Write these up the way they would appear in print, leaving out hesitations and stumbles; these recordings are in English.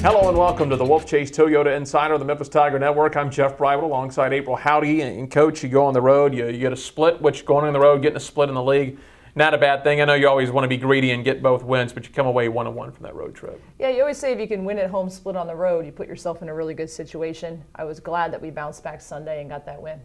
Hello and welcome to the Wolfchase Toyota Insider of the Memphis Tiger Network. I'm Jeff Bridwell alongside April Howdy. And Coach, you go on the road, you get a split, which going on the road, getting a split in the league, not a bad thing. I know you always want to be greedy and get both wins, but you come away 1-1 from that road trip. Yeah, you always say if you can win at home, split on the road, you put yourself in a really good situation. I was glad that we bounced back Sunday and got that win.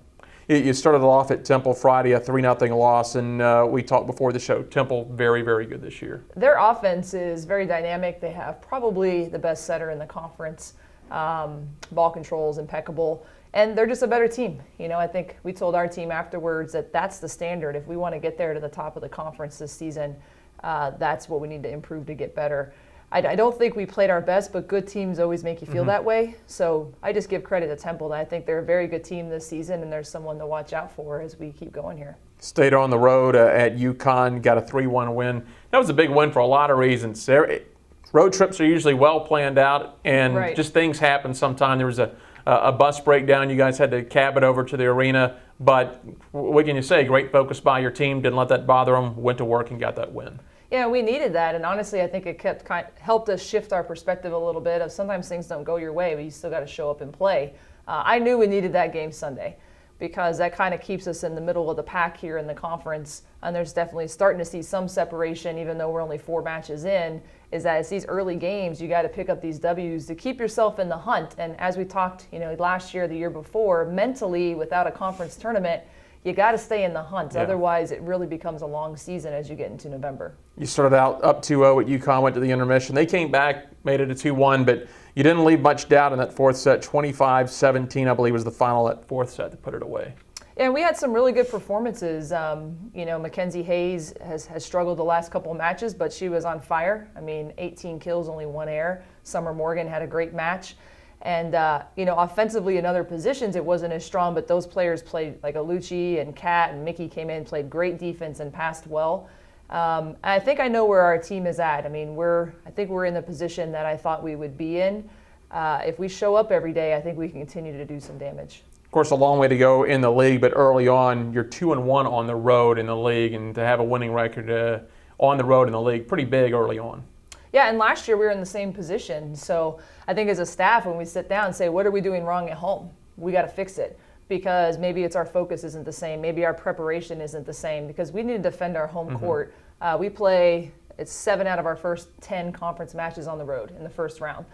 You started off at Temple Friday, a 3-0 loss, and we talked before the show. Temple, very, very good this year. Their offense is very dynamic. They have probably the best setter in the conference. Ball control is impeccable, and they're just a better team. You know, I think we told our team afterwards that that's the standard. If we want to get there to the top of the conference this season, that's what we need to improve to get better. I don't think we played our best, but good teams always make you feel that way. So I just give credit to Temple. I think they're a very good team this season, and there's someone to watch out for as we keep going here. Stayed on the road at UConn, got a 3-1 win. That was a big win for a lot of reasons. Road trips are usually well planned out, and just things happen sometimes. There was a bus breakdown. You guys had to cab it over to the arena. But what can you say? Great focus by your team. Didn't let that bother them. Went to work and got that win. Yeah, we needed that, and honestly, I think it helped us shift our perspective a little bit of sometimes things don't go your way, but you still got to show up and play. I knew we needed that game Sunday because that kind of keeps us in the middle of the pack here in the conference, and there's definitely starting to see some separation, even though we're only 4 matches in, is that it's these early games, you got to pick up these W's to keep yourself in the hunt. And as we talked, last year, the year before, mentally, without a conference tournament, you got to stay in the hunt. Yeah. Otherwise, it really becomes a long season as you get into November. You started out up 2-0 at UConn, went to the intermission. They came back, made it a 2-1, but you didn't leave much doubt in that fourth set. 25-17, I believe, was the final at fourth set to put it away. And we had some really good performances. Mackenzie Hayes has struggled the last couple of matches, but she was on fire. 18 kills, only 1 error. Summer Morgan had a great match. And, offensively in other positions, it wasn't as strong, but those players played, like Alucci and Kat and Mickey came in, played great defense and passed well. I think I know where our team is at. I think we're in the position that I thought we would be in. If we show up every day, I think we can continue to do some damage. Of course, a long way to go in the league, but early on, you're 2-1 on the road in the league, and to have a winning record on the road in the league, pretty big early on. Yeah, and last year we were in the same position. So I think as a staff, when we sit down and say, what are we doing wrong at home? We got to fix it because maybe it's our focus isn't the same. Maybe our preparation isn't the same because we need to defend our home court. It's 7 out of our first 10 conference matches on the road in the first round.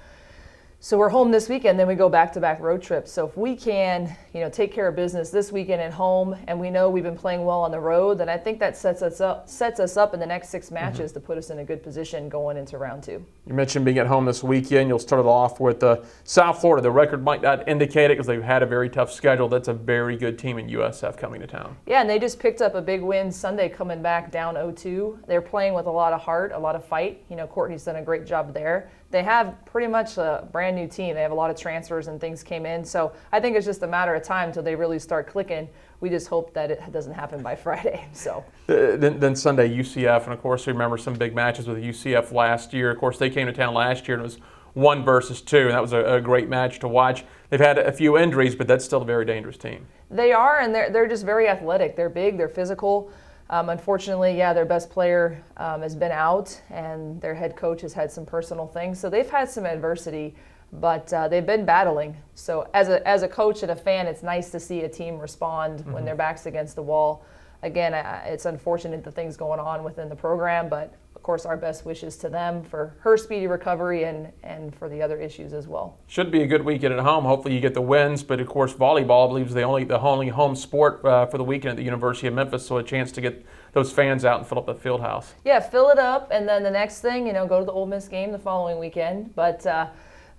So we're home this weekend, then we go back-to-back road trips. So if we can, take care of business this weekend at home, and we know we've been playing well on the road, then I think that sets us up in the next 6 matches to put us in a good position going into round 2. You mentioned being at home this weekend. You'll start it off with South Florida. The record might not indicate it because they've had a very tough schedule. That's a very good team in USF coming to town. Yeah, and they just picked up a big win Sunday coming back down 0-2. They're playing with a lot of heart, a lot of fight. Courtney's done a great job there. They have pretty much a brand new team. They have a lot of transfers and things came in. So I think it's just a matter of time until they really start clicking. We just hope that it doesn't happen by Friday. So Then Sunday, UCF. And, of course, we remember some big matches with UCF last year. Of course, they came to town last year and it was 1 versus 2. And that was a great match to watch. They've had a few injuries, but that's still a very dangerous team. They are, and they're just very athletic. They're big. They're physical. Unfortunately, their best player has been out, and their head coach has had some personal things. So they've had some adversity, but they've been battling. So as a coach and a fan, it's nice to see a team respond when their back's against the wall. Again, it's unfortunate the things going on within the program, but of course our best wishes to them for her speedy recovery and for the other issues as well. Should be a good weekend at home. Hopefully you get the wins, but of course volleyball, I believe, is the only home sport for the weekend at the University of Memphis, so a chance to get those fans out and fill up the field house. Yeah, fill it up, and then the next thing, go to the Ole Miss game the following weekend. But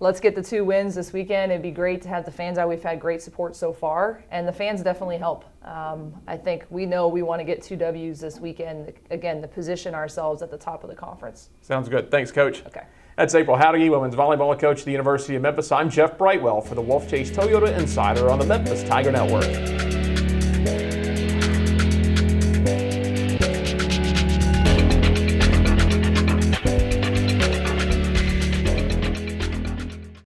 let's get the 2 wins this weekend. It'd be great to have the fans out. We've had great support so far, and the fans definitely help. I think we know we want to get 2 W's this weekend, again, to position ourselves at the top of the conference. Sounds good. Thanks, Coach. Okay. That's April Howdy, women's volleyball coach at the University of Memphis. I'm Jeff Brightwell for the Wolfchase Toyota Insider on the Memphis Tiger Network.